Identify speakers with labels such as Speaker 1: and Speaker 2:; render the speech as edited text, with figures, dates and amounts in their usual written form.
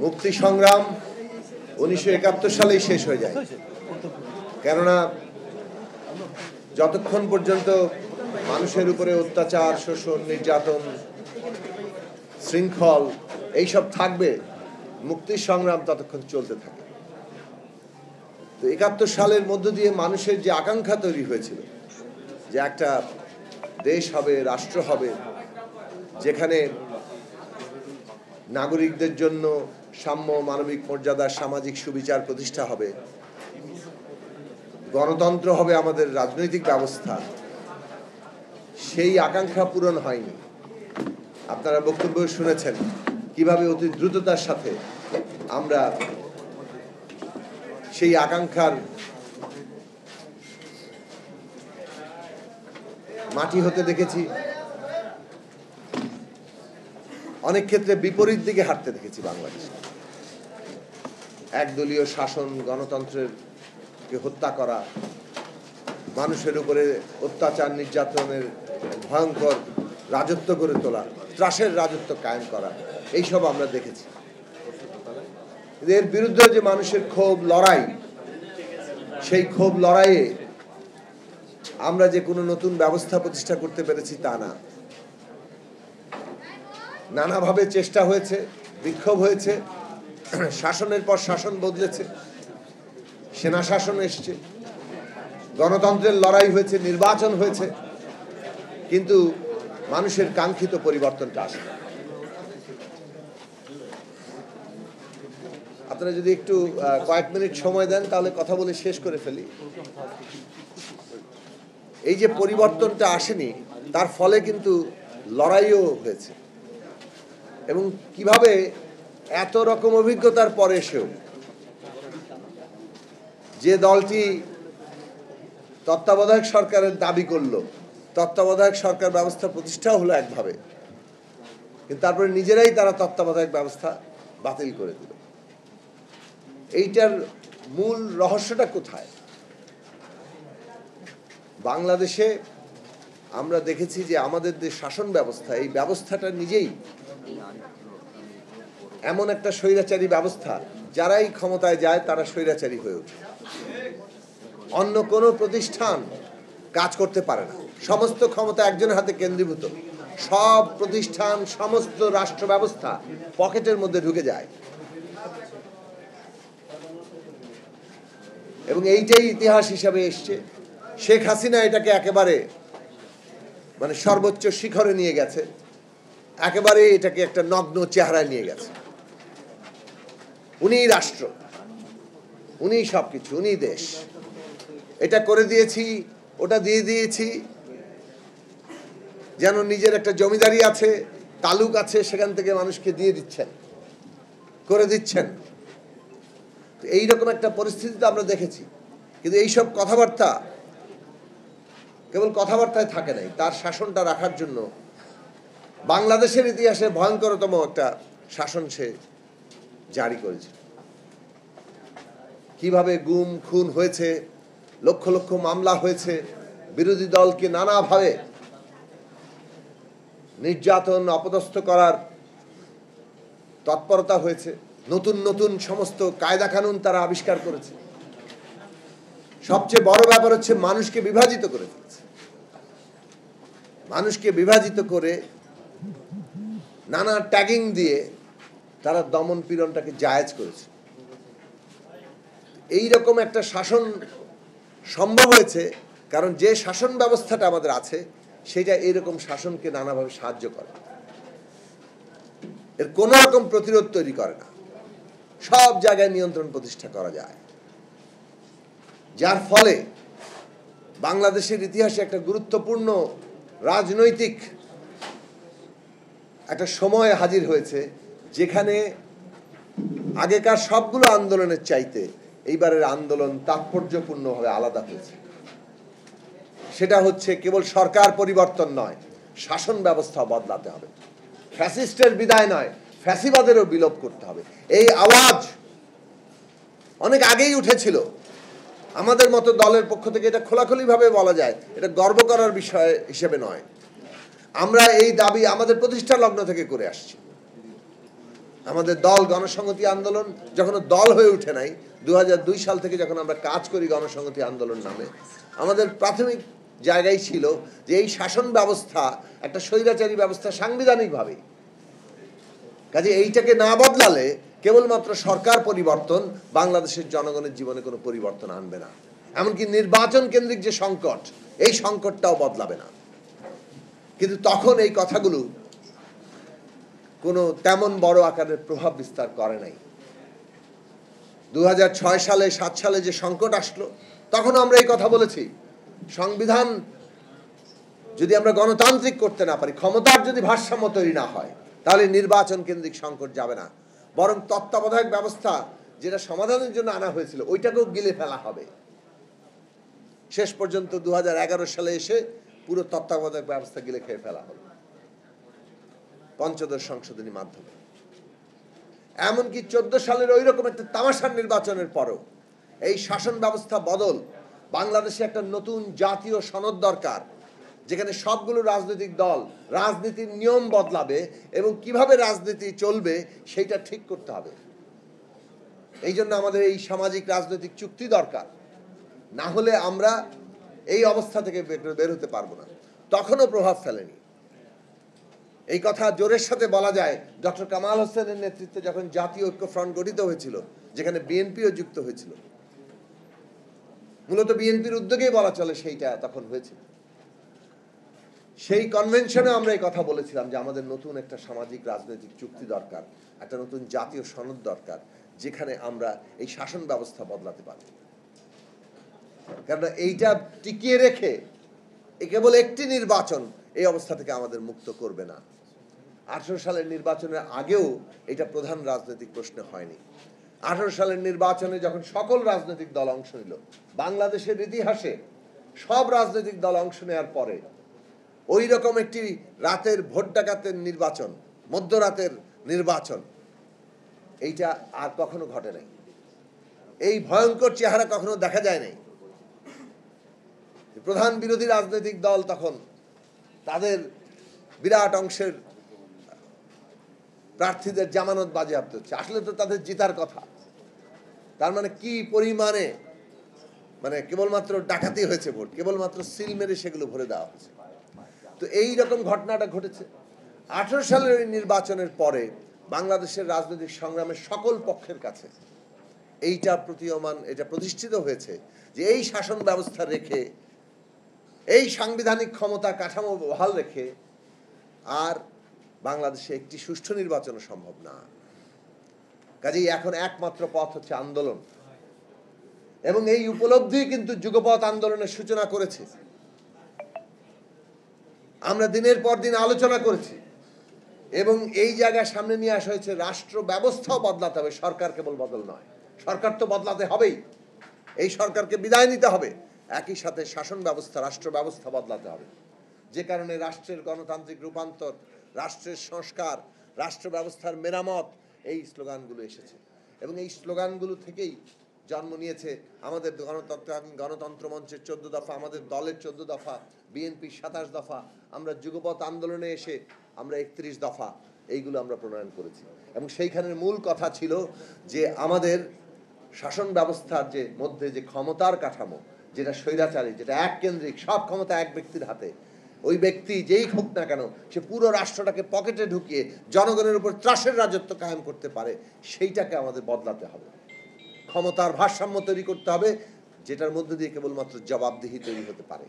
Speaker 1: মুক্তি সংগ্রাম 1971 সালেই শেষ হয়ে যায়। কেননা যতক্ষণ পর্যন্ত মানুষের উপরে অত্যাচার, শোষণ, নির্যাতন, শৃঙ্খল এইসব থাকবে, মুক্তির সংগ্রাম ততক্ষণ চলতে থাকে। তো 71 সালের মধ্য দিয়ে মানুষের যে আকাঙ্ক্ষা তৈরি হয়েছিল যে একটা দেশ হবে, রাষ্ট্র হবে, যেখানে নাগরিকদের জন্য সাম্য, মানবিক মর্যাদা, সামাজিক সুবিচার প্রতিষ্ঠা হবে, গণতন্ত্র হবে আমাদের রাজনৈতিক ব্যবস্থা, সেই আকাঙ্ক্ষা পূরণ হয়নি। আপনারা বক্তব্য শুনেছেন কিভাবে অতি দ্রুততার সাথে আমরা সেই আকাঙ্ক্ষার মাটি হতে দেখেছি, অনেক ক্ষেত্রে বিপরীত দিকে হাঁটতে দেখেছি বাংলাদেশ। একদলীয় শাসন, গণতন্ত্রের হত্যা করা, মানুষের উপরে অত্যাচার, নির্যাতনের ভয়ঙ্কর রাজত্ব গড়ে তোলা, ত্রাসের রাজত্ব কায়েম করা, এইসব আমরা দেখেছি। এর বিরুদ্ধে যে মানুষের ক্ষোভ, লড়াই, সেই ক্ষোভ লড়াইয়ে আমরা যে কোনো নতুন ব্যবস্থা প্রতিষ্ঠা করতে পেরেছি তা না। নানাভাবে চেষ্টা হয়েছে, বিক্ষোভ হয়েছে, শাসনের পর শাসন বদলেছে, সেনা শাসন এসছে, গণতন্ত্রের লড়াই হয়েছে, নির্বাচন হয়েছে, কিন্তু মানুষের কাঙ্ক্ষিত পরিবর্তনটা আসে না। আপনারা যদি একটু কয়েক মিনিট সময় দেন তাহলে কথা বলে শেষ করে ফেলি। এই যে পরিবর্তনটা আসেনি, তার ফলে কিন্তু লড়াইও হয়েছে, এবং কিভাবে এত রকম অভিজ্ঞতার পরে এসেও যে দলটি তত্ত্বাবধায়ক সরকারের দাবি করলো, তত্ত্বাবধায়ক সরকার ব্যবস্থা প্রতিষ্ঠা হলো একভাবে, কিন্তু তারপরে নিজেরাই তারা তত্ত্বাবধায়ক ব্যবস্থা বাতিল করে দিল। এইটার মূল রহস্যটা কোথায়? বাংলাদেশে আমরা দেখেছি যে আমাদের যে শাসন ব্যবস্থা, এই ব্যবস্থাটা নিজেই এমন একটা স্বৈরাচারী ব্যবস্থা, যারাই ক্ষমতায় যায় তারা স্বৈরাচারী হয়ে ওঠে। অন্য কোনো প্রতিষ্ঠান কাজ করতে পারে না, সমস্ত ক্ষমতা একজনের হাতে কেন্দ্রীভূত, সব প্রতিষ্ঠান, সমস্ত রাষ্ট্র ব্যবস্থা পকেটের মধ্যে ঢুকে যায়, এবং এইটাই ইতিহাস হিসাবে এসছে। শেখ হাসিনা এটাকে একেবারে সর্বোচ্চ শিখরে নিয়ে গেছে, একেবারে এটাকে একটা নগ্ন চেহারায় নিয়ে গেছে। উনিই রাষ্ট্র, উনিই সবকিছু, উনিই দেশ, এটা করে দিয়েছি, ওটা দিয়ে দিয়েছি, যেন নিজের একটা জমিদারি আছে, তালুক আছে, সেখান থেকে মানুষকে দিয়ে দিচ্ছেন, করে দিচ্ছেন। এইরকম একটা পরিস্থিতি তো আমরা দেখেছি। কিন্তু এইসব কথাবার্তা কেবল কথাবার্তায় থাকে নাই, তার শাসনটা রাখার জন্য বাংলাদেশের ইতিহাসে ভয়ঙ্করতম একটা শাসন সে জারি করেছে। কিভাবে গুম খুন হয়েছে, লক্ষ লক্ষ মামলা হয়েছে, বিরোধী দলকে নানাভাবে নির্যাতন, অপদস্থ করার তৎপরতা হয়েছে, নতুন নতুন সমস্ত কায়দা কানুন তারা আবিষ্কার করেছে। সবচেয়ে বড় ব্যাপার হচ্ছে মানুষকে বিভাজিত করে ফেলেছে। মানুষকে বিভাজিত করে নানা ট্যাগিং দিয়ে তারা দমন পীড়নটাকে জায়েজ করেছে। এইরকম একটা শাসন সম্ভব হয়েছে কারণ যে শাসন ব্যবস্থাটা আমাদের আছে সেটা এইরকম শাসনকে নানাভাবে সাহায্য করে, এর কোনো রকম প্রতিরোধ তৈরি করে না, সব জায়গায় নিয়ন্ত্রণ প্রতিষ্ঠা করা যায়, যার ফলে বাংলাদেশের ইতিহাসে একটা গুরুত্বপূর্ণ রাজনৈতিক একটা সময় হাজির হয়েছে, যেখানে আগেকার সবগুলো আন্দোলনের চাইতে এইবারের আন্দোলন তাৎপর্যপূর্ণভাবে আলাদা হয়েছে। সেটা হচ্ছে কেবল সরকার পরিবর্তন নয়, শাসন ব্যবস্থা বদলাতে হবে। ফ্যাসিস্টের বিদায় নয়, ফ্যাসিবাদেরও বিলোপ করতে হবে। এই আওয়াজ অনেক আগেই উঠেছিল। আমাদের মতো দলের পক্ষ থেকে এটা খোলাখুলিভাবে বলা যায়, এটা গর্ব করার বিষয় হিসেবে নয়। আমরা এই দাবি আমাদের প্রতিষ্ঠা লগ্ন থেকে করে আসছি। আমাদের দল গণসংহতি আন্দোলন যখন দল হয়ে ওঠে নাই, 2002 সাল থেকে যখন আমরা কাজ করি গণসংহতি আন্দোলন নামে, আমাদের প্রাথমিক জায়গায় ছিল যে এই শাসন ব্যবস্থা একটা স্বৈরাচারী ব্যবস্থা সাংবিধানিকভাবে, কাজে এইটাকে না বদলালে কেবলমাত্র সরকার পরিবর্তন বাংলাদেশের জনগণের জীবনে কোনো পরিবর্তন আনবে না, এমনকি নির্বাচন কেন্দ্রিক যে সংকট, এই সংকটটাও বদলাবে না। কিন্তু তখন এই কথাগুলো কোনো তেমন বড় আকারের প্রভাব বিস্তার করে নাই। 2006 সালে 7 সালে যে সংকট আসলো, তখন আমরা এই কথা বলেছি, সংবিধান যদি আমরা গণতান্ত্রিক করতে না পারি, ক্ষমতার যদি ভারসাম্য তৈরি না হয়, তাহলে নির্বাচন কেন্দ্রিক সংকট যাবে না, বরং তত্ত্বাবধায়ক ব্যবস্থা যেটা সমাধানের জন্য আনা হয়েছিল ওইটাকেও গিলে ফেলা হবে। শেষ পর্যন্ত 2011 সালে এসে পুরো তত্ত্বাবধায়ক ব্যবস্থা গিলে খেয়ে ফেলা হলো পঞ্চদশ সংশোধনী মাধ্যমে। এমনকি 14 সালের ওই রকম একটা তামাশার নির্বাচনের পরও এই শাসন ব্যবস্থা বদল, বাংলাদেশে একটা নতুন জাতীয় সনদ দরকার, যেখানে সবগুলো রাজনৈতিক দল রাজনীতির নিয়ম বদলাবে এবং কিভাবে রাজনীতি চলবে সেইটা ঠিক করতে হবে। এই জন্য আমাদের এই সামাজিক রাজনৈতিক চুক্তি দরকার, না হলে আমরা এই অবস্থা থেকে বের হতে পারবো না। তখনও প্রভাব ফেলেনি। এই কথা জোরের সাথে বলা যায় ডক্টর কামাল হোসেনের নেতৃত্বে যখন জাতীয় ঐক্য ফ্রন্ট গঠিত হয়েছিল, যেখানে বিএনপিও যুক্ত হয়েছিল, মূলত বিএনপির উদ্যোগেই বলা চলে সেইটা তখন হয়েছিল। সেই কনভেনশনে আমরা এই কথা বলেছিলাম যে আমাদের নতুন একটা সামাজিক রাজনৈতিক চুক্তি দরকার, একটা নতুন জাতীয় সনদ দরকার, যেখানে আমরা এই শাসন ব্যবস্থা বদলাতে পারব। কারণ এইটা টিকিয়ে রেখে কেবল একটি নির্বাচন এই অবস্থা থেকে আমাদের মুক্ত করবে না। 18 সালের নির্বাচনের আগেও এটা প্রধান রাজনৈতিক প্রশ্ন হয়নি। 18 সালের নির্বাচনে যখন সকল রাজনৈতিক দল অংশ নিল, বাংলাদেশের ইতিহাসে সব রাজনৈতিক দল অংশ নেওয়ার পরে ওই রকম একটি রাতের ভোট ডাকাতের নির্বাচন, মধ্যরাতের নির্বাচন, এইটা আর কখনো ঘটে নাই। এই ভয়ঙ্কর চেহারা কখনো দেখা যায় নাই। প্রধান বিরোধী রাজনৈতিক দল তখন তাদের বিরাট অংশের প্রার্থীদের জামানত বাজেয়াপ্ত হচ্ছে। আসলে তো তাদের জেতার কথা, তার মানে কি পরিমাণে কেবলমাত্র ডাকাতি হয়েছে ভোট, কেবলমাত্র সিল মেরে সেগুলো ভরে দেওয়া হয়েছে। তো এই রকম ঘটনাটা ঘটেছে। 18 সালের এই নির্বাচনের পরে বাংলাদেশের রাজনৈতিক সংগ্রামের সকল পক্ষের কাছে এইটা প্রতীয়মান, এটা প্রতিষ্ঠিত হয়েছে যে এই শাসন ব্যবস্থা রেখে, এই সাংবিধানিক ক্ষমতা কাঠামো বহাল রেখে আর বাংলাদেশে একটি সুষ্ঠু নির্বাচন সম্ভব না। কাজেই এখন একমাত্র পথ হচ্ছে আন্দোলন, এবং এই উপলব্ধি কিন্তু যুগপৎ আন্দোলনের সূচনা করেছে। আমরা দিনের পর দিন আলোচনা করেছি এবং এই জায়গায় সামনে নিয়ে আসা হয়েছে রাষ্ট্র ব্যবস্থাও বদলাতে হবে, সরকার কেবল বদল নয়। সরকার তো বদলাতে হবেই, এই সরকারকে বিদায় নিতে হবে, একই সাথে শাসন ব্যবস্থা, রাষ্ট্র ব্যবস্থা বদলাতে হবে। যে কারণে রাষ্ট্রের গণতান্ত্রিক রূপান্তর, রাষ্ট্রের সংস্কার, রাষ্ট্র ব্যবস্থার মেরামত, এই স্লোগানগুলো এসেছে এবং এই স্লোগানগুলো থেকেই জন্ম নিয়েছে আমাদের গণতন্ত্র মঞ্চের 14 দফা, আমাদের দলের 14 দফা, বিএনপির 27 দফা, আমরা যুগপৎ আন্দোলনে এসে আমরা 31 দফা, এইগুলো আমরা প্রণয়ন করেছি। এবং সেইখানের মূল কথা ছিল যে আমাদের শাসন ব্যবস্থার যে মধ্যে যে ক্ষমতার কাঠামো, যেটা স্বৈরাচারী, যেটা এককেন্দ্রিক, সব ক্ষমতা এক ব্যক্তির হাতে, ওই ব্যক্তি যেই হোক না কেন সে পুরো রাষ্ট্রটাকে পকেটে ঢুকিয়ে জনগণের উপর ত্রাসের রাজত্ব কায়েম করতে পারে, সেইটাকে আমাদের বদলাতে হবে। ক্ষমতার ভারসাম্য তৈরি করতে হবে, যেটার মধ্যে দিয়ে কেবলমাত্র জবাবদিহি তৈরি হতে পারে।